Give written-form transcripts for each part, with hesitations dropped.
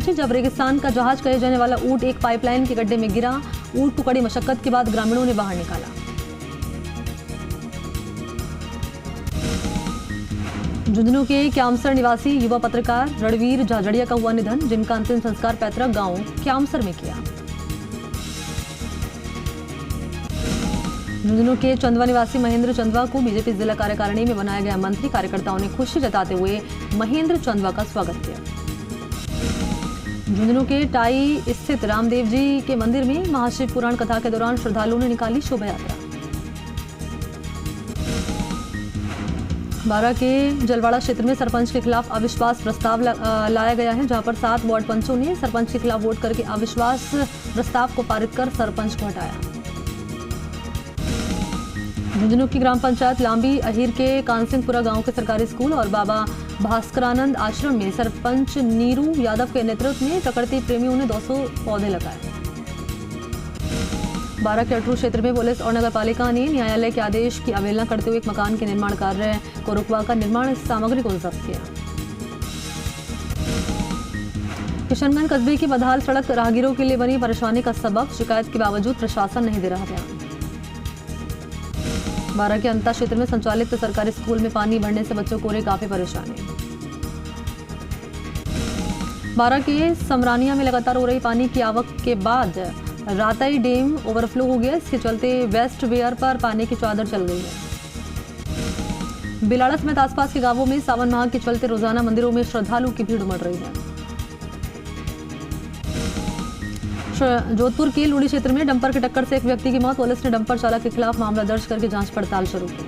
पहुंची जब रेगिस्तान का जहाज कहे जाने वाला ऊंट एक पाइपलाइन के गड्ढे में गिरा। ऊंट को कड़ी मशक्कत के बाद ग्रामीणों ने बाहर निकाला। झुंझुनू के क्यामसर निवासी युवा पत्रकार रणवीर झाझड़िया का हुआ निधन, जिनका अंतिम संस्कार पैतृक गांव क्यामसर में किया। झुंझुनू के चंदवा निवासी महेंद्र चंदवा को बीजेपी जिला कार्यकारिणी में बनाया गया मंत्री। कार्यकर्ताओं ने खुशी जताते हुए महेंद्र चंदवा का स्वागत किया। झुंझुनू के टाई स्थित रामदेव जी के मंदिर में महाशिव पुराण कथा के दौरान श्रद्धालुओं ने निकाली शोभा यात्रा। बारा के जलवाड़ा क्षेत्र में सरपंच के खिलाफ अविश्वास प्रस्ताव लाया गया है, जहां पर 7 वार्ड पंचों ने सरपंच के खिलाफ वोट करके अविश्वास प्रस्ताव को पारित कर सरपंच को हटाया। झुंझुनू की ग्राम पंचायत लांबी अहीर के कानसिंहपुरा गांव के सरकारी स्कूल और बाबा भास्करानंद आश्रम में सरपंच नीरू यादव के नेतृत्व में प्रकृति प्रेमियों ने 200 पौधे लगाए। बारा के अटरू क्षेत्र में पुलिस और नगर पालिका ने न्यायालय के आदेश की अवहेलना करते हुए एक मकान के निर्माण कार्य को रुकवाकर निर्माण सामग्री को जब्त किया। किशनगंज कस्बे की बदहाल सड़क राहगीरों के लिए बनी परेशानी का सबब, शिकायत के बावजूद प्रशासन नहीं दे रहा ध्यान। बारा के अंता क्षेत्र में संचालित सरकारी स्कूल में पानी भरने से बच्चों को हो रही काफी परेशानी। बारा के समरानिया में लगातार हो रही पानी की आवक के बाद राताई डैम ओवरफ्लो हो गया। इसके चलते वेस्ट वेयर पर पानी की चादर चल गई है। बिलाड़ा समेत आसपास के गांवों में सावन माह के चलते रोजाना मंदिरों में श्रद्धालुओं की भीड़ उमड़ रही है। जोधपुर के लूड़ी क्षेत्र में डंपर की टक्कर से एक व्यक्ति की मौत। पुलिस ने डंपर चालक के खिलाफ मामला दर्ज करके जांच पड़ताल शुरू की।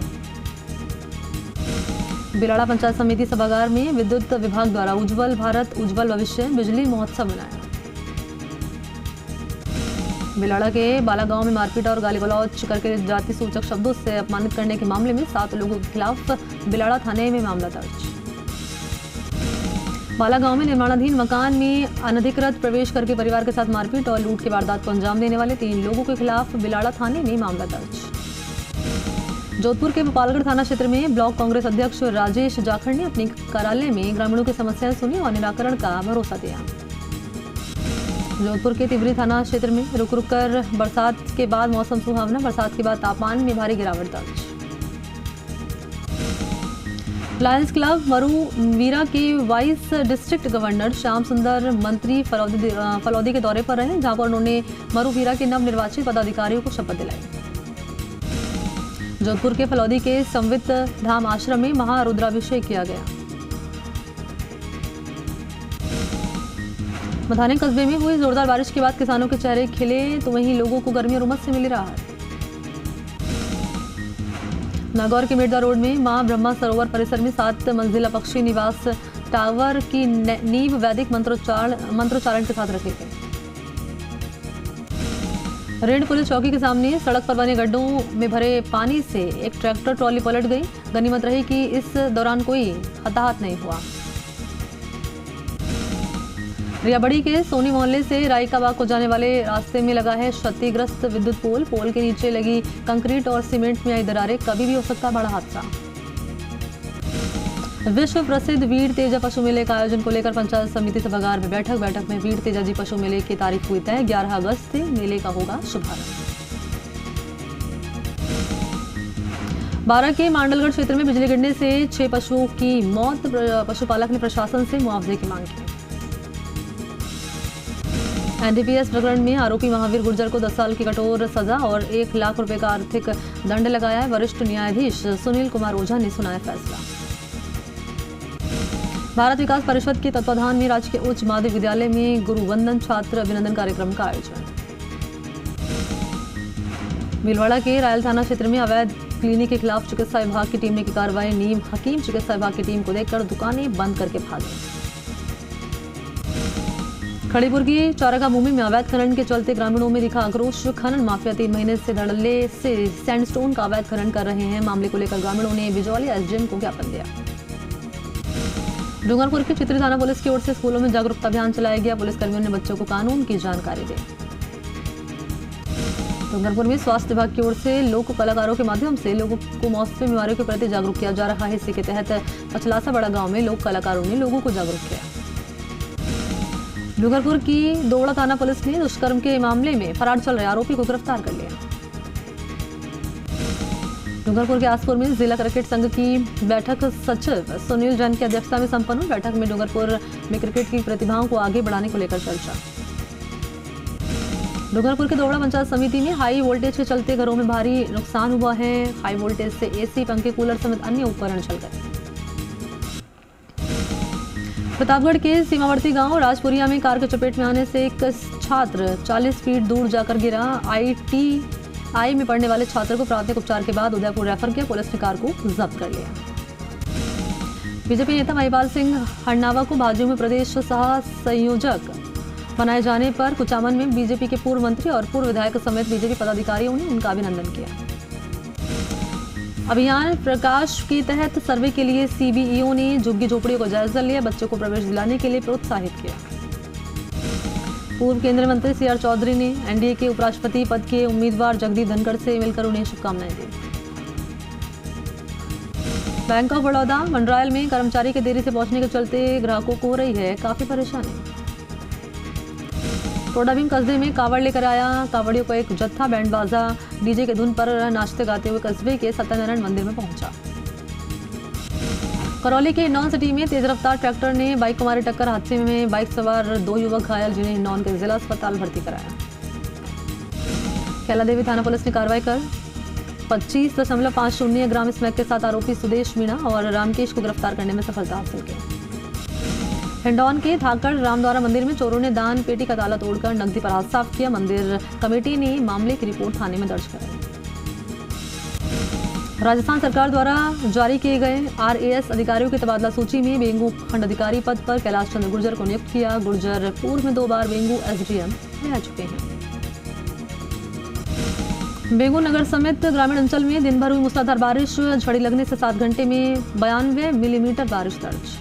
बिलाड़ा पंचायत समिति सभागार में विद्युत विभाग द्वारा उज्जवल भारत उज्जवल भविष्य बिजली महोत्सव मनाया। बिलाड़ा के बाला गांव में मारपीट और गाली गलौज करके जाति सूचक शब्दों से अपमानित करने के मामले में 7 लोगों के खिलाफ बिलाड़ा थाने में मामला दर्ज। बाला गांव में निर्माणाधीन मकान में अनधिकृत प्रवेश करके परिवार के साथ मारपीट और लूट की वारदात को अंजाम देने वाले 3 लोगों के खिलाफ बिलाड़ा थाने में मामला दर्ज। जोधपुर के गोपालगढ़ थाना क्षेत्र में ब्लॉक कांग्रेस अध्यक्ष राजेश जाखड़ ने अपने कार्यालय में ग्रामीणों की समस्याएं सुनी और निराकरण का भरोसा दिया। जोधपुर के तिवरी थाना क्षेत्र में रुक रुक कर बरसात के बाद मौसम सुहावना, बरसात के बाद तापमान में भारी गिरावट दर्ज। लायंस क्लब मरूवीरा के वाइस डिस्ट्रिक्ट गवर्नर श्याम सुंदर मंत्री फलौदी के दौरे पर रहे, जहां पर उन्होंने मरूवीरा के नवनिर्वाचित पदाधिकारियों को शपथ दिलाई। जोधपुर के फलौदी के संवित धाम आश्रम में महारुद्राभिषेक किया गया। मधाने कस्बे में हुई जोरदार बारिश के बाद किसानों के चेहरे खिले, तो वहीं लोगों को गर्मी और उमस से मिली राहत। नागौर के मिर्दा रोड में मां ब्रह्मा सरोवर परिसर में 7 मंजिला पक्षी निवास टावर की नींव वैदिक मंत्रोच्चारण के साथ रखे गए। रेड पुलिस चौकी के सामने सड़क पर बने गड्ढों में भरे पानी से एक ट्रैक्टर ट्रॉली पलट गई। गनीमत रही कि इस दौरान कोई हताहत नहीं हुआ। रियाबड़ी के सोनी मोहल्ले से रायका बाग को जाने वाले रास्ते में लगा है क्षतिग्रस्त विद्युत पोल। पोल के नीचे लगी कंक्रीट और सीमेंट में आई दरारें, कभी भी हो सकता है बड़ा हादसा। विश्व प्रसिद्ध वीर तेजा पशु मेले का आयोजन को लेकर पंचायत समिति सभागार में बैठक में वीर तेजा जी पशु मेले की तारीख हुई तय। 11 अगस्त से मेले का होगा शुभारंभ। बारा के मांडलगढ़ क्षेत्र में बिजली गिरने से 6 पशुओं की मौत। पशुपालक ने प्रशासन से मुआवजे की मांग की। एनडीपीएस प्रकरण में आरोपी महावीर गुर्जर को 10 साल की कठोर सजा और 1 लाख रुपए का आर्थिक दंड लगाया है। वरिष्ठ न्यायाधीश सुनील कुमार ओझा ने सुनाया फैसला। भारत विकास परिषद के तत्वाधान में राजकीय उच्च माध्यमिक विद्यालय में गुरु वंदन छात्र अभिनंदन कार्यक्रम का आयोजन। भीलवाड़ा के रायल थाना क्षेत्र में अवैध क्लिनिक के खिलाफ चिकित्सा विभाग की टीम ने की कार्रवाई। नीम हकीम चिकित्सा विभाग की टीम को देखकर दुकानें बंद करके भागे। खड़ीपुर की चौरागा भूमि में अवैध खनन के चलते ग्रामीणों में दिखा आक्रोश। खनन माफिया 3 महीने से धड़ल्ले से सैंडस्टोन का अवैध खनन कर रहे हैं। मामले को लेकर ग्रामीणों ने बिजौलिया एसडीएम को ज्ञापन दिया। डूंगरपुर की चित्री थाना पुलिस की ओर से स्कूलों में जागरूकता अभियान चलाया गया। पुलिसकर्मियों ने बच्चों को कानून की जानकारी दी। डूंगरपुर में स्वास्थ्य विभाग की ओर से लोक कलाकारों के माध्यम से लोगों को मौसमी बीमारियों के प्रति जागरूक किया जा रहा है। इसी के तहत पचलासा बड़ा गांव में लोक कलाकारों ने लोगों को जागरूक किया। डूंगरपुर की दोवड़ा थाना पुलिस ने दुष्कर्म के मामले में फरार चल रहे आरोपी को गिरफ्तार कर लिया। डूंगरपुर के आसपुर में जिला क्रिकेट संघ की बैठक सचिव सुनील जैन की अध्यक्षता में संपन्न हुई। बैठक में डूंगरपुर में क्रिकेट की प्रतिभाओं को आगे बढ़ाने को लेकर चर्चा। डूंगरपुर के दोवड़ा पंचायत समिति में हाई वोल्टेज के चलते घरों में भारी नुकसान हुआ है। हाई वोल्टेज से एसी, पंखे, कूलर समेत अन्य उपकरण जल गए। प्रतापगढ़ के सीमावर्ती गांव राजपुरिया में कार के चपेट में आने से एक छात्र 40 फीट दूर जाकर गिरा। ITI में पढ़ने वाले छात्र को प्राथमिक उपचार के बाद उदयपुर रेफर किया। पुलिस ने कार को जब्त कर लिया। बीजेपी नेता महिपाल सिंह हरनावा को भाजपा में प्रदेश सह संयोजक बनाए जाने पर कुचामन में बीजेपी के पूर्व मंत्री और पूर्व विधायक समेत बीजेपी पदाधिकारियों ने उनका अभिनंदन किया। अभियान प्रकाश के तहत सर्वे के लिए CBEO ने झुग्गी झोपड़ियों को जायजा लिया। बच्चों को प्रवेश दिलाने के लिए प्रोत्साहित किया। पूर्व केंद्रीय मंत्री CR चौधरी ने NDA के उपराष्ट्रपति पद के उम्मीदवार जगदीप धनखड़ से मिलकर उन्हें शुभकामनाएं दी। बैंक ऑफ बड़ौदा मंडरायल में कर्मचारी के देरी से पहुंचने के चलते ग्राहकों को हो रही है काफी परेशानी। टोडाभीम कस्बे में कावड़ लेकर आया कावड़ियों को एक जत्था बैंड बाजा डीजे के धुन पर नाचते गाते हुए कस्बे के सत्यनारायण मंदिर में पहुंचा। करौली के हिंडौन सिटी में तेज रफ्तार ट्रैक्टर ने बाइक को मारी टक्कर। हादसे में बाइक सवार 2 युवक घायल, जिन्हें हिंडौन के जिला अस्पताल भर्ती कराया। कैलादेवी थाना पुलिस ने कार्रवाई कर 25.50 ग्राम स्मैक के साथ आरोपी सुदेश मीणा और रामकेश को गिरफ्तार करने में सफलता हासिल की। हिंडौन के धाकड़ रामद्वारा मंदिर में चोरों ने दान पेटी का ताला तोड़कर नकदी पर हाथ साफ किया। मंदिर कमेटी ने मामले की रिपोर्ट थाने में दर्ज कराई। राजस्थान सरकार द्वारा जारी किए गए RAS अधिकारियों की तबादला सूची में बेंगू खंड अधिकारी पद पर कैलाश चंद्र गुर्जर को नियुक्त किया। गुर्जर पूर्व में 2 बार बेंगू SDM रह चुके हैं। बेंगू नगर समेत ग्रामीण अंचल में दिन भर हुई मूसलाधार बारिश। झड़ी लगने से 7 घंटे में 92 मिलीमीटर बारिश दर्ज।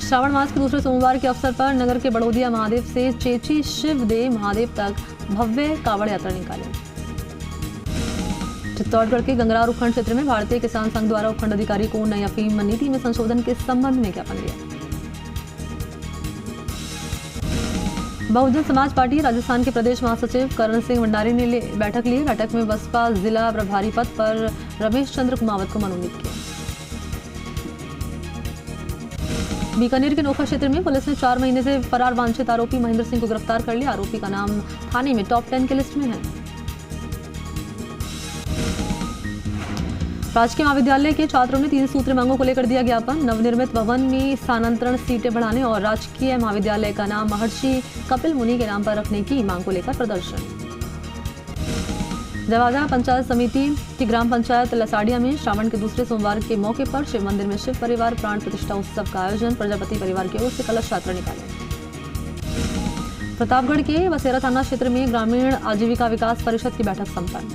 श्रावण मास के दूसरे सोमवार के अवसर पर नगर के बड़ौदिया महादेव से चेची शिवदेव महादेव तक भव्य कावड़ यात्रा निकाली। चित्तौड़गढ़ के गंगरार उपखंड क्षेत्र में भारतीय किसान संघ द्वारा उपखंड अधिकारी को नई अफीम नीति में संशोधन के संबंध में ज्ञापन दिया। बहुजन समाज पार्टी राजस्थान के प्रदेश महासचिव करण सिंह भंडारी ने बैठक ली। बैठक में बसपा जिला प्रभारी पद पर रमेश चंद्र कुमावत को मनोनीत किया। बीकानेर के नोखा क्षेत्र में पुलिस ने 4 महीने से फरार वांछित आरोपी महेंद्र सिंह को गिरफ्तार कर लिया। आरोपी का नाम थाने में टॉप 10 की लिस्ट में है। राजकीय महाविद्यालय के छात्रों ने 3 सूत्री मांगों को लेकर दिया ज्ञापन। नवनिर्मित भवन में स्थानांतरण, सीटें बढ़ाने और राजकीय महाविद्यालय का नाम महर्षि कपिल मुनि के नाम पर रखने की मांग को लेकर प्रदर्शन। दरवाजा पंचायत समिति की ग्राम पंचायत लसाड़िया में श्रावण के दूसरे सोमवार के मौके पर शिव मंदिर में शिव परिवार प्राण प्रतिष्ठा उत्सव का आयोजन। प्रजापति परिवार की ओर से कलश यात्रा निकाली। प्रतापगढ़ के बसेरा थाना क्षेत्र में ग्रामीण आजीविका विकास परिषद की बैठक संपन्न।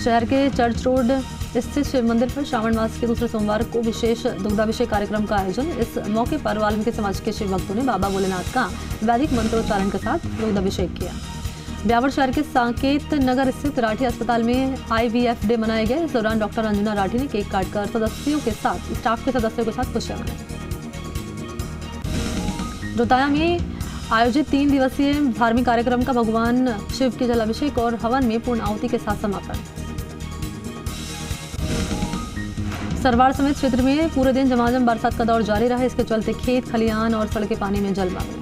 शहर के चर्च रोड स्थित शिव मंदिर पर श्रावण मास के दूसरे सोमवार को विशेष दुग्धाभिषेक कार्यक्रम का आयोजन। इस मौके पर वाल्मीकि समाज के शिव भक्तों ने बाबा भोलेनाथ का वैदिक मंत्रोच्चारण के साथ दुग्धाभिषेक किया। ब्यावर शहर के साकेत नगर स्थित राठी अस्पताल में IVF डे मनाया गया। इस दौरान डॉक्टर अंजना राठी ने केक काटकर स्टाफ के सदस्यों के साथ खुशियां मनाई। जोताया में आयोजित 3 दिवसीय धार्मिक कार्यक्रम का भगवान शिव के जलाभिषेक और हवन में पूर्ण आहुति के साथ समापन। सरवाड़ समेत क्षेत्र में पूरे दिन झमाझम बरसात का दौर जारी रहा। इसके चलते खेत, खलिहान और सड़कें पानी में जलमग्न।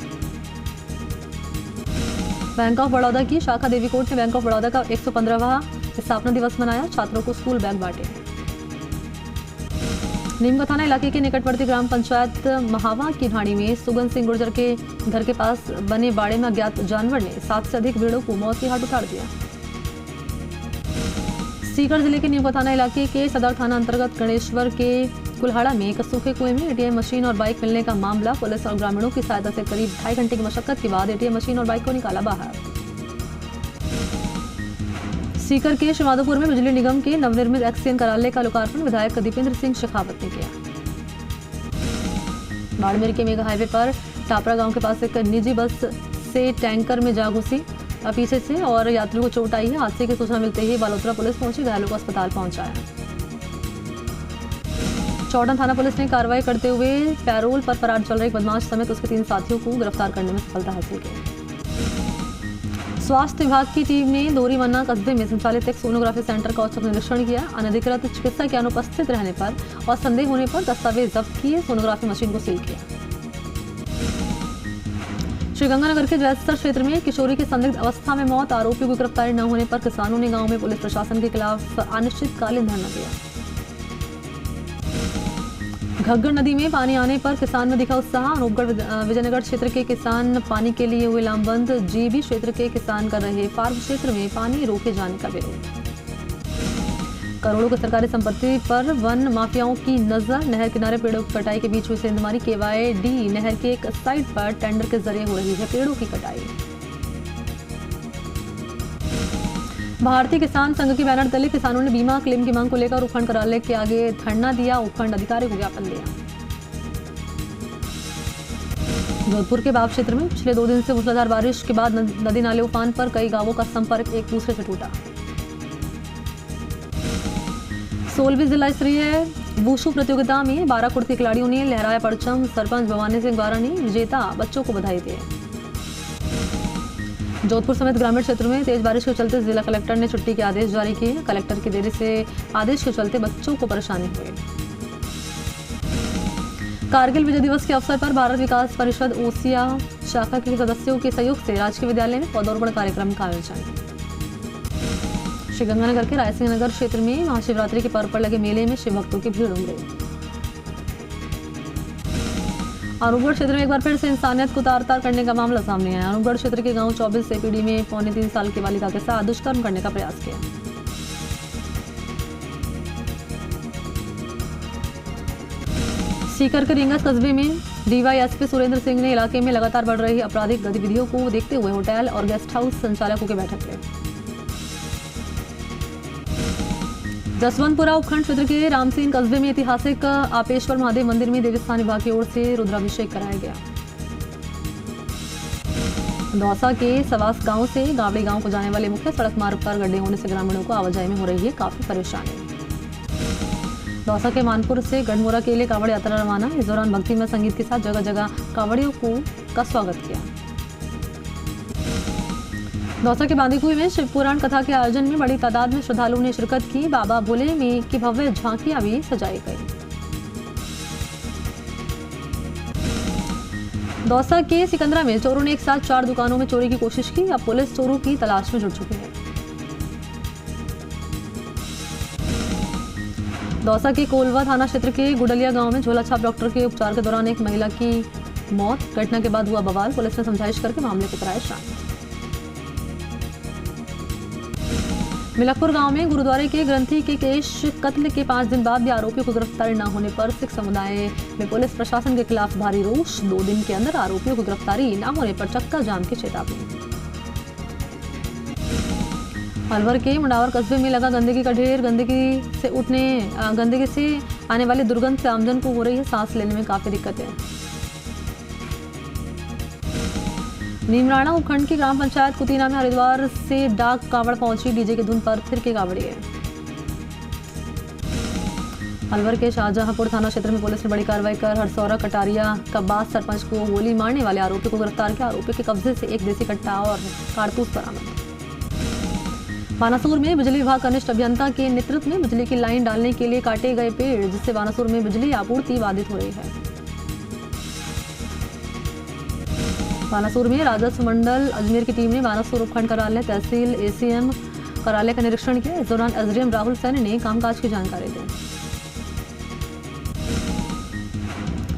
बैंक ऑफ बड़ौदा की शाखा देवीकोट ने बैंक ऑफ बड़ौदा का 115वां स्थापना दिवस मनाया। छात्रों को स्कूल बैग बांटे। नीमका थाना इलाके के निकटवर्ती ग्राम पंचायत महावा की ढाणी में सुगन सिंह गुर्जर के घर के पास बने बाड़े में अज्ञात जानवर ने 7 से अधिक भेड़ों को मौत के घाट उतार दिया। सीकर जिले के नीमका थाना इलाके के सदर थाना अंतर्गत गणेश्वर के कुल्हाड़ा में एक सूखे कुएं में ATM मशीन और बाइक मिलने का मामला। पुलिस और ग्रामीणों की सहायता से करीब 2.5 घंटे की मशक्कत के बाद ATM मशीन और बाइक को निकाला बाहर। सीकर के शिमादोपुर में बिजली निगम के नवनिर्मित एक्सचेंज कार्यालय का लोकार्पण विधायक दीपेंद्र सिंह शेखावत ने किया। बाड़मेर के मेगा हाईवे पर टापरा गांव के पास एक निजी बस से टैंकर में जा घुसी पीछे से और यात्रियों को चोट आई है। हादसे की सूचना मिलते ही बालोतरा पुलिस पहुंची, घायलों को अस्पताल पहुंचाया। चौड़न थाना पुलिस ने कार्रवाई करते हुए पैरोल पर फरार चल रहे एक बदमाश समेत उसके 3 साथियों को गिरफ्तार करने में सफलता हासिल की। स्वास्थ्य विभाग की टीम ने दोरीमन्ना कस्बे में संचालित एक सोनोग्राफी सेंटर का औचक निरीक्षण किया। अनधिकृत चिकित्सक के अनुपस्थित रहने पर और संदेह होने पर दस्तावेज जब्त किए, सोनोग्राफी मशीन को सील किया। श्रीगंगानगर के जैसर क्षेत्र में किशोरी की संदिग्ध अवस्था में मौत, आरोपियों की गिरफ्तारी न होने पर किसानों ने गांव में पुलिस प्रशासन के खिलाफ अनिश्चितकालीन धरना दिया। घग्गर नदी में पानी आने पर किसान में दिखा उत्साह, अनूपगढ़ विजयनगर क्षेत्र के किसान पानी के लिए हुए लामबंद, जीबी क्षेत्र के किसान कर रहे फार्म क्षेत्र में पानी रोके जाने का विरोध। करोड़ों की सरकारी संपत्ति पर वन माफियाओं की नजर, नहर किनारे पेड़ों की कटाई के बीच हुई सेंधमारी, केवाईडी नहर के एक साइट पर टेंडर के जरिए हो रही है पेड़ों की कटाई। भारतीय किसान संघ के बैनर तले किसानों ने बीमा क्लेम की मांग को लेकर उपखंड कार्यालय के आगे धरना दिया, उपखंड अधिकारी को ज्ञापन दिया। जोधपुर के बाब क्षेत्र में पिछले 2 दिन से मूसलाधार बारिश के बाद नदी नाले उफान पर कई गांवों का संपर्क एक दूसरे से टूटा। 16वीं जिला स्तरीय वुशु प्रतियोगिता में बाराकोट के खिलाड़ियों ने लहराया परचम, सरपंच भवानी सिंह द्वारा ने विजेता बच्चों को बधाई दी। जोधपुर समेत ग्रामीण क्षेत्र में तेज बारिश के चलते जिला कलेक्टर ने छुट्टी के आदेश जारी किए। कलेक्टर की देरी से आदेश के चलते बच्चों को परेशानी हुई। कारगिल विजय दिवस के अवसर पर भारत विकास परिषद ओसिया शाखा के सदस्यों के सहयोग से राजकीय विद्यालय में पौधारोपण कार्यक्रम का आयोजन। श्रीगंगानगर के रायसिंह नगर क्षेत्र में महाशिवरात्रि के पर्व पर लगे मेले में शिव भक्तों की भीड़ उमड़ी। अनूपगढ़ क्षेत्र में एक बार फिर से इंसानियत को तार-तार करने का मामला सामने आया। अनूपगढ़ क्षेत्र के गांव 24 एपीडी में 3.25 साल की बालिका के साथ दुष्कर्म करने का प्रयास किया। सीकर के रिंगस कस्बे में डीवाईएसपी सुरेंद्र सिंह ने इलाके में लगातार बढ़ रही आपराधिक गतिविधियों को देखते हुए होटल और गेस्ट हाउस संचालकों की बैठक ली। जसवंतपुरा उपखंड क्षेत्र के रामसीन कस्बे में ऐतिहासिक आपेश्वर महादेव मंदिर में देवस्थान विभाग की ओर से रुद्राभिषेक कराया गया। दौसा के सवास गांव से गावड़ी गांव को जाने वाले मुख्य सड़क मार्ग पर गड्ढे होने से ग्रामीणों को आवाजाही में हो रही है काफी परेशानी। दौसा के मानपुर से गढ़मोरा के लिए कावड़ यात्रा रवाना। इस दौरान भक्तिमय संगीत के साथ जगह जगह कावड़ियों का स्वागत किया। दौसा के बांदीकुई में शिव पुराण कथा के आयोजन में बड़ी तादाद में श्रद्धालुओं ने शिरकत की। बाबा भोले में की भव्य झांकियां भी सजाई गई। दौसा के सिकंदरा में चोरों ने एक साथ 4 दुकानों में चोरी की कोशिश की। अब पुलिस चोरों की तलाश में जुट चुकी है। दौसा के कोलवा थाना क्षेत्र के गुडलिया गांव में झोलाछाप डॉक्टर के उपचार के दौरान एक महिला की मौत। घटना के बाद हुआ बवाल, पुलिस ने समझाइश करके मामले को कराया शांत। मिलकपुर गांव में गुरुद्वारे के ग्रंथी के केश कत्ल के 5 दिन बाद भी आरोपियों को गिरफ्तारी न होने पर सिख समुदाय में पुलिस प्रशासन के खिलाफ भारी रोष। 2 दिन के अंदर आरोपियों को गिरफ्तारी न होने पर चक्का जाम की चेतावनी। अलवर के मुंडावर कस्बे में लगा गंदगी का ढेर। गंदगी से आने वाले दुर्गंध से आमजन को हो रही है सांस लेने में काफी दिक्कतें। नीमराणा उपखंड की ग्राम पंचायत कुतीना में हरिद्वार से डाक कावड़ पहुंची। डीजे की धुन पर थिर के कावड़िए। अलवर के शाहजहांपुर थाना क्षेत्र में पुलिस ने बड़ी कार्रवाई कर हरसौरा कटारिया कब्बास सरपंच को गोली मारने वाले आरोपी को गिरफ्तार किया। आरोपी के कब्जे से एक देसी कट्टा और कारतूस बरामद। बानासुर में बिजली विभाग कनिष्ठ अभियंता के नेतृत्व में बिजली की लाइन डालने के लिए काटे गए पेड़, जिससे बानासुर में बिजली आपूर्ति बाधित हो रही है। बानासुर में राजस्व मंडल अजमेर की टीम ने बानासुर उपखंड कार्यालय, तहसील, एसीएम कार्यालय का निरीक्षण किया। इस दौरान एसडीएम राहुल सैनी ने कामकाज की जानकारी दी।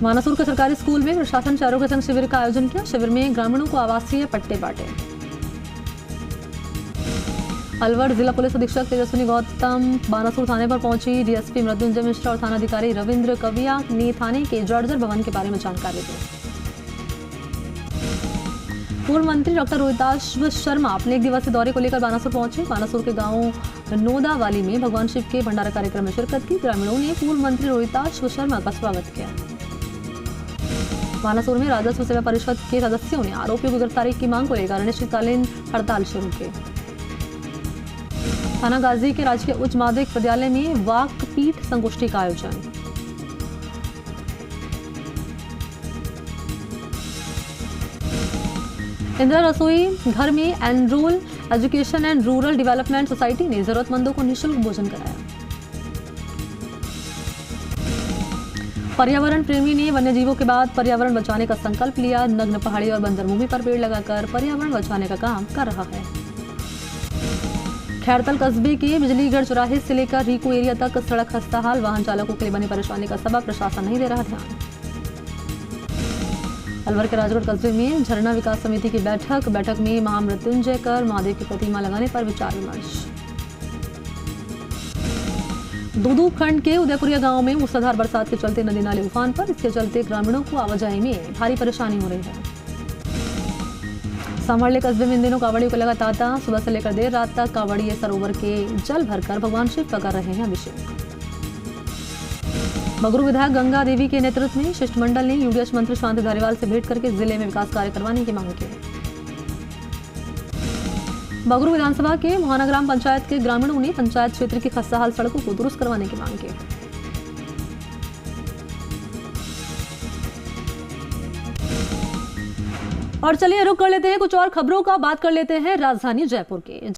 बानासुर के सरकारी स्कूल में प्रशासन चारों के संग शिविर का आयोजन किया। शिविर में ग्रामीणों को आवासीय पट्टे बांटे। अलवर जिला पुलिस अधीक्षक तेजस्विनी गौतम बानासुर थाने पर पहुंची। डीएसपी मृत्युंजय मिश्रा और थानाधिकारी रविंद्र कविया ने थाने के जर्जर भवन के बारे में जानकारी दी। पूर्व मंत्री डॉक्टर रोहिताश्व शर्मा अपने 1 दिवसीय दौरे को लेकर बानासुर पहुंचे। बानासुर के गांव नोदावाली में भगवान शिव के भंडारा कार्यक्रम में शिरकत की। ग्रामीणों ने पूर्व मंत्री रोहिताश्व शर्मा का स्वागत किया। बानासुर में राजस्व सेवा परिषद के सदस्यों ने आरोपियों की गिरफ्तारी की मांग को लेकर अनिश्चितकालीन हड़ताल शुरू की। थाना गाजी के राजकीय उच्च माध्यमिक विद्यालय में वाक पीठ संगोष्ठी का आयोजन। इंदिरा रसोई घर में enrol education and rural development society ने जरूरतमंदों को निःशुल्क भोजन कराया। पर्यावरण प्रेमी ने वन्यजीवों के बाद पर्यावरण बचाने का संकल्प लिया। नग्न पहाड़ी और बंजर भूमि पर पेड़ लगाकर पर्यावरण बचाने का काम कर रहा है। खैरतल कस्बे के बिजलीगढ़ चौराहे से लेकर रिको एरिया तक सड़क खस्ता हाल, वाहन चालकों के लिए बनी परेशानी का सबब प्रशासन नहीं दे रहा ध्यान। अलवर के राजगढ़ कस्बे में झरना विकास समिति की बैठक में महामृत्युंजय कर महादेव की प्रतिमा लगाने पर विचार विमर्श। दूदू खंड के उदयपुरिया गांव में मूसलाधार बरसात के चलते नदी नाले उफान पर, इसके चलते ग्रामीणों को आवाजाही में भारी परेशानी हो रही है। सांवरले कस्बे में इन दिनों कांवड़ियों को लगा तांता, सुबह से लेकर देर रात तक कांवड़िए सरोवर के जल भरकर भगवान शिव का कर रहे हैं अभिषेक। बगरू विधायक गंगा देवी के नेतृत्व में शिष्टमंडल ने यूडीएच मंत्री शांति धारीवाल से भेंट करके जिले में विकास कार्य करवाने की मांग की। बगरू विधानसभा के मोहाना ग्राम पंचायत के ग्रामीणों ने पंचायत क्षेत्र की खस्ताहाल सड़कों को दुरुस्त करवाने की मांग की। और चलिए रुक कर लेते हैं कुछ और खबरों का, बात कर लेते हैं राजधानी जयपुर की।